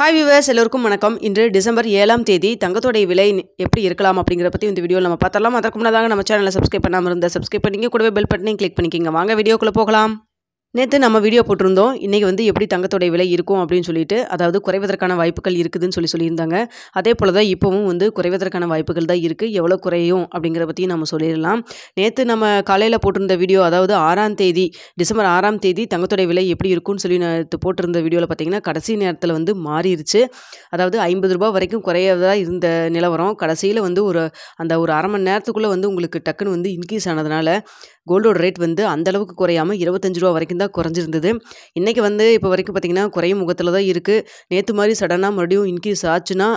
Hi viewers எல்லோருக்கும் வணக்கம். இன்று டிசம்பர் 7ஆம் தேதி தங்கத்தோடைய விலை எப்படி இருக்கலாம் அப்படிங்கிறத பற்றி இந்த வீடியோவில் நம்ம பார்த்தரலாம். அதற்கு முன்னதாக நம்ம சேனலை சப்ஸ்கிரைப் பண்ணாமல் இருந்தால் சப்ஸ்கிரைப் பண்ணிங்க, கூடவே பெல் பட்டனையும் கிளிக் பண்ணிக்கிங்க. வாங்க வீடியோக்குள்ளே போகலாம். நேற்று நம்ம வீடியோ போட்டிருந்தோம். இன்றைக்கி எப்படி தங்கத்தோடைய விலை இருக்கும் அப்படின்னு சொல்லிட்டு, அதாவது குறைவதற்கான வாய்ப்புகள் இருக்குதுன்னு சொல்லியிருந்தாங்க. அதே போல் தான் இப்போவும் குறைவதற்கான வாய்ப்புகள் தான் இருக்குது. எவ்வளோ குறையும் அப்படிங்கிற பற்றியும் நம்ம சொல்லிடலாம். நேற்று நம்ம காலையில் போட்டிருந்த வீடியோ, அதாவது 6ஆம் தேதி டிசம்பர் 6ஆம் தேதி தங்கத்தோடைய விலை எப்படி இருக்கும்னு சொல்லி நேற்று போட்டிருந்த வீடியோவில் பார்த்திங்கன்னா கடைசி நேரத்தில் மாறிடுச்சு. அதாவது 50 ரூபா வரைக்கும் குறையதாக இருந்த நிலவரம் கடைசியில் ஒரு அரை மணி நேரத்துக்குள்ளே உங்களுக்கு டக்குன்னு இன்க்ரீஸ் ஆனதுனால கோல்டோட ரேட் அந்தளவுக்கு குறையாமல் 25 ரூபா வரைக்கும் தான் குறைஞ்சிருந்தது. இன்றைக்கி இப்போ வரைக்கும் பார்த்திங்கன்னா குறையும் முகத்தில் தான் இருக்குது. நேற்று மாதிரி சடனாக மறுபடியும் இன்க்ரீஸ் ஆச்சுன்னா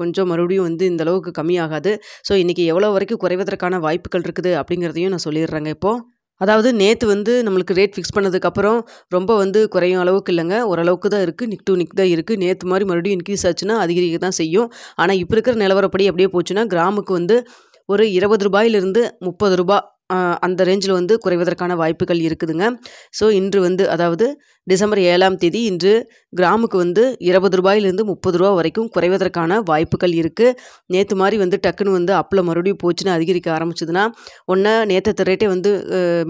கொஞ்சம் மறுபடியும் இந்த அளவுக்கு கம்மியாகாது. ஸோ இன்றைக்கி எவ்வளோ வரைக்கும் குறைவதற்கான வாய்ப்புகள் இருக்குது அப்படிங்கிறதையும் நான் சொல்லிடுறேங்க. இப்போது அதாவது நேற்று நம்மளுக்கு ரேட் ஃபிக்ஸ் பண்ணதுக்கப்புறம் ரொம்ப குறையும் அளவுக்கு இல்லைங்க, ஓரளவுக்கு தான் இருக்குது. நிக் டு நிக் தான் இருக்குது. நேற்று மாதிரி மறுபடியும் இன்க்ரீஸ் ஆச்சுன்னா அதிகரிக்க தான் செய்யும். ஆனால் இப்போ இருக்கிற நிலவரப்படி அப்படியே போச்சுன்னா கிராமுக்கு ஒரு 20 ரூபாயிலிருந்து 30 ரூபா அந்த ரேஞ்சில் குறைவதற்கான வாய்ப்புகள் இருக்குதுங்க. ஸோ இன்று அதாவது டிசம்பர் 7ஆம் தேதி இன்று கிராமுக்கு 20 ரூபாயிலிருந்து 30 ரூபா வரைக்கும் குறைவதற்கான வாய்ப்புகள் இருக்குது. நேற்று மாதிரி டக்குன்னு அப்பில் மறுபடியும் போச்சுன்னா அதிகரிக்க ஆரம்பிச்சதுன்னா ஒன்று நேற்று ரேட்டே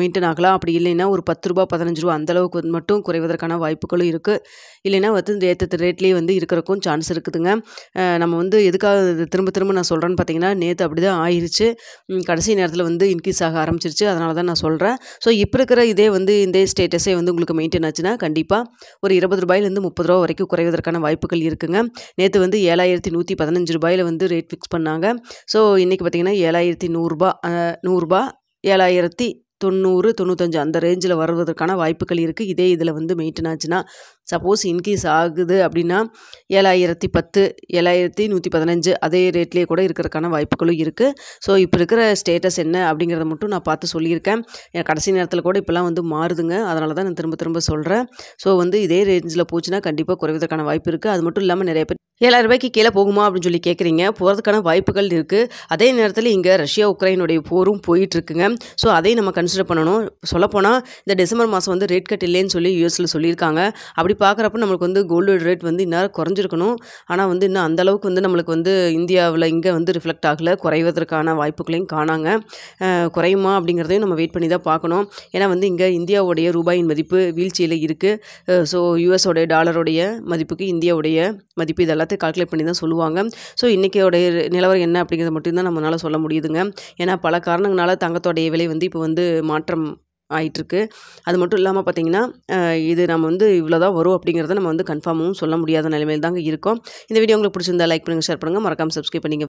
மெயின்டைன் ஆகலாம். அப்படி இல்லைன்னா ஒரு 10 ரூபா 15 ரூபா அந்தளவுக்கு மட்டும் குறைவதற்கான வாய்ப்புகளும் இருக்குது. இல்லைன்னா நேற்று ரேட்லேயே இருக்கிறக்கும் சான்ஸ் இருக்குதுங்க. நம்ம எதுக்காக திரும்ப திரும்ப நான் சொல்கிறேன்னு பார்த்தீங்கன்னா, நேற்று அப்படி தான் ஆயிடுச்சு. கடைசி நேரத்தில் இன்க்ரீஸ் ஆக ஆரம்பிச்சிருச்சு. அதனால தான் நான் சொல்கிறேன். ஸோ இப்போ இருக்கிற இதே இந்த ஸ்டேட்டஸே உங்களுக்கு மெயின்டைன் ஆச்சுன்னா கண்டிப்பாக ஒரு 20 ரூபாயிலேருந்து 30 ரூபா வரைக்கும் குறைவதற்கான வாய்ப்புகள் இருக்குங்க. நேற்று 7115 ரூபாயில் ரேட் ஃபிக்ஸ் பண்ணாங்க. ஸோ இன்றைக்கி பார்த்திங்கன்னா 7100 ரூபா 100 ரூபா 7090 95 அந்த ரேஞ்சில் வருவதற்கான வாய்ப்புகள் இருக்குது. இதே இதில் மெயின்டைன் ஆச்சுன்னா, சப்போஸ் இன்க்ரீஸ் ஆகுது அப்படின்னா 7010 7115 அதே ரேட்லேயே கூட இருக்கிறதுக்கான வாய்ப்புகளும் இருக்குது. ஸோ இப்போ இருக்கிற ஸ்டேட்டஸ் என்ன அப்படிங்கிறத மட்டும் நான் பார்த்து சொல்லியிருக்கேன். கடைசி நேரத்தில் கூட இப்போலாம் மாறுதுங்க. அதனால தான் நான் திரும்ப திரும்ப சொல்கிறேன். ஸோ இதே ரேஞ்சில் போச்சுன்னா கண்டிப்பாக குறைவதற்கான வாய்ப்பு இருக்குது. அது மட்டும் இல்லாமல் நிறைய பேர் 7000 ரூபாய்க்கு கீழே போகுமா அப்படின்னு சொல்லி கேட்குறீங்க. போகிறதுக்கான வாய்ப்புகள் இருக்குது. அதே நேரத்தில் இங்கே ரஷ்யா உக்ரைனுடைய போரும் போயிட்டுருக்குங்க. ஸோ அதையும் நம்ம கன்சிடர் பண்ணணும். சொல்லப்போனால் இந்த டிசம்பர் மாதம் ரேட் கட் இல்லைன்னு சொல்லி யூஎஸில் சொல்லியிருக்காங்க. அப்படி பார்க்குறப்ப நம்மளுக்கு கோல்டு ரேட் இன்னும் குறைஞ்சிருக்கணும். ஆனால் இன்னும் அந்தளவுக்கு நம்மளுக்கு இந்தியாவில் இங்கே ரிஃப்ளெக்ட் ஆகலை. குறைவதற்கான வாய்ப்புகளையும் காணாங்க. குறையுமா அப்படிங்கிறதையும் நம்ம வெயிட் பண்ணி தான் பார்க்கணும். ஏன்னா இங்கே இந்தியாவுடைய ரூபாயின் மதிப்பு வீழ்ச்சியில் இருக்குது. ஸோ யூஎஸோடைய டாலருடைய மதிப்புக்கு இந்தியாவுடைய மதிப்பு இதெல்லாம் கால்குலேட் பண்ணி தான் சொல்லுவாங்க. ஸோ இன்றைக்கியோடைய நிலவரம் என்ன அப்படிங்கிறத மட்டும்தான் நம்மளால் சொல்ல முடியுதுங்க. ஏன்னா பல காரணங்களால் தங்கத்தோடைய விலை இப்போ மாற்றம் ஆயிட்டிருக்கு. அது மட்டும் இல்லாமல் பார்த்திங்கன்னா, இது நம்ம இவ்வளோ தான் வரும் அப்படிங்கிறத நம்ம கன்ஃபார்மும் சொல்ல முடியாத நிலைமையில் தாங்க இருக்கோம். இந்த வீடியோ உங்களுக்கு பிடிச்சிருந்தா லைக் பண்ணுங்கள், ஷேர் பண்ணுங்கள், மறக்காமல் சப்ஸ்கிரைப் பண்ணிங்க.